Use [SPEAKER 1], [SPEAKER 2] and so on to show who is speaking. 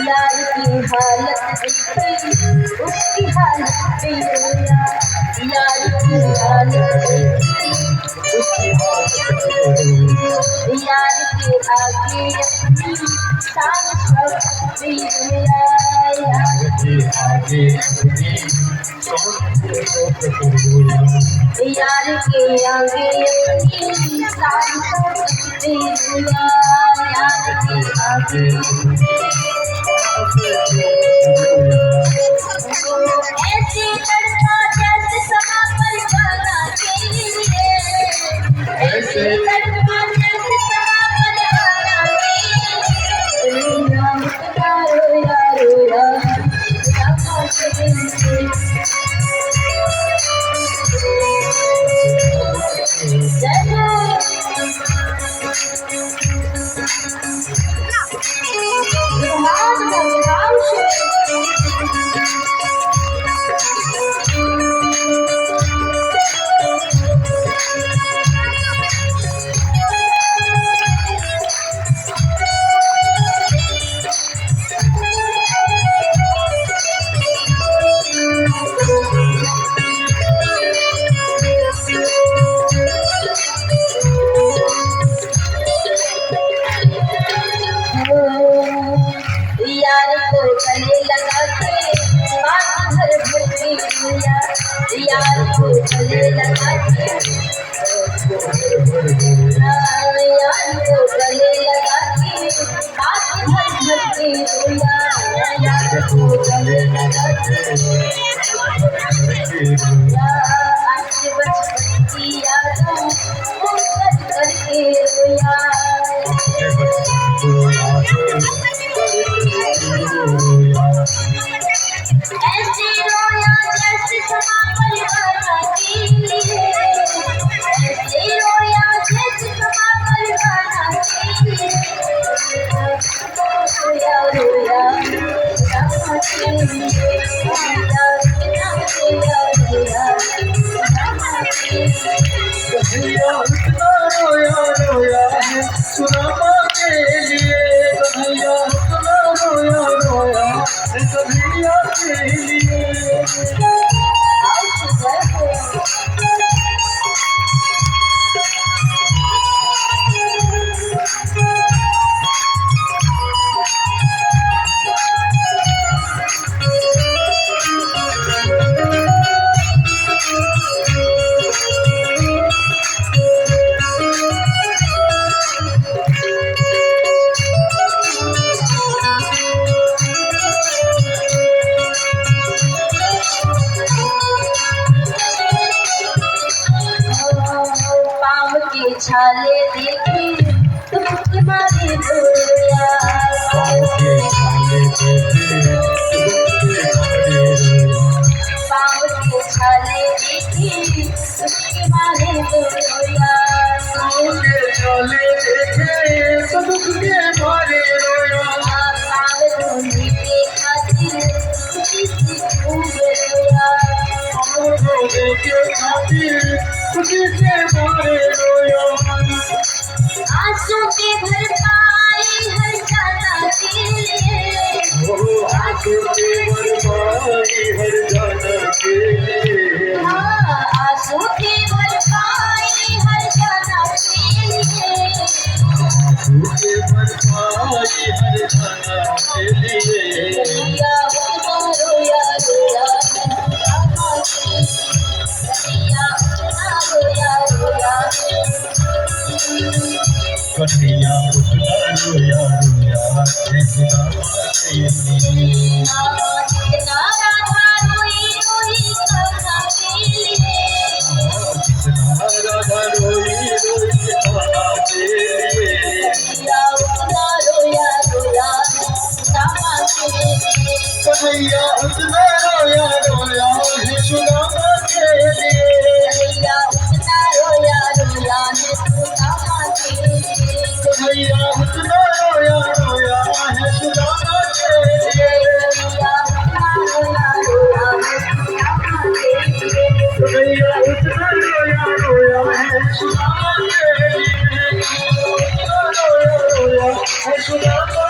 [SPEAKER 1] यार की हालत देखी उसकी हालत पे रोया, यार की हालत देखी उसकी हालत पे रोया, यार के आगे अपनी शान सब पे रोया, यार के आगे अपनी यार के आगे अपनी शान सब पे रोया, यार के आगे ऐसे लड़का जैसे समा पर जाना चाहिए, ऐसे लड़का जैसे समा पर जाना चाहिए, रोया मुझका रोया रोया समा चाहिए, यार को गले लगा के बात भर भरती दुनिया, यार को गले लगा के यार को गले लगा के बात भर भरती दुनिया, यार को गले लगा के आज बचपन की यादों को सच करके रोया, ऐसे रोया जैसे समा पर जाना चाहिए, ऐसे रोया जैसे समा पर जाना चाहिए, रोया रोया जाना चाहिए, रोया रोया रोया जाना चाहिए,
[SPEAKER 2] रोया रोया है सुनामा के लिए, कन्हैया रोया रोया है कन्हैया के लिए।
[SPEAKER 1] छाले देखी तुमके मारे रोया,
[SPEAKER 2] पाँव के छाले देखी
[SPEAKER 1] पाँव के छाले देखी तुमके मारे रोया,
[SPEAKER 2] पाँव के छाले देखे तो दुख के मारे रोया,
[SPEAKER 1] पाँव धोने के खातिर खुशी से खूब रोया,
[SPEAKER 2] पाँव धोने के खातिर खुशी से मारे रोया,
[SPEAKER 1] आंसू के भरपाई हर जाना के लिए,
[SPEAKER 2] आंसू के भरपाई हर जाना के लिए,
[SPEAKER 1] आंसू के भरपाई हर जाना के लिए,
[SPEAKER 2] आंसू के भरपाई हर जाना के लिए,
[SPEAKER 1] रोया रोया रोया जाना के लिए, रोया रोया
[SPEAKER 2] कन्हैया उठना रोया रोया है सुनामा के लिए,
[SPEAKER 1] जितना राधा रोई रोई करना के लिए,
[SPEAKER 2] जितना राधा रोई रोई खाना के लिए,
[SPEAKER 1] उतना रोया रोया जाना के लिए,
[SPEAKER 2] कन्हैया उठना रोया रोया है सुनामा के लिए,
[SPEAKER 1] उतना रोया रोया है सुदामा के लिए,
[SPEAKER 2] कन्हैया उठना रोया रोया है सुनामा के लिए,
[SPEAKER 1] उतना रोया
[SPEAKER 2] सुना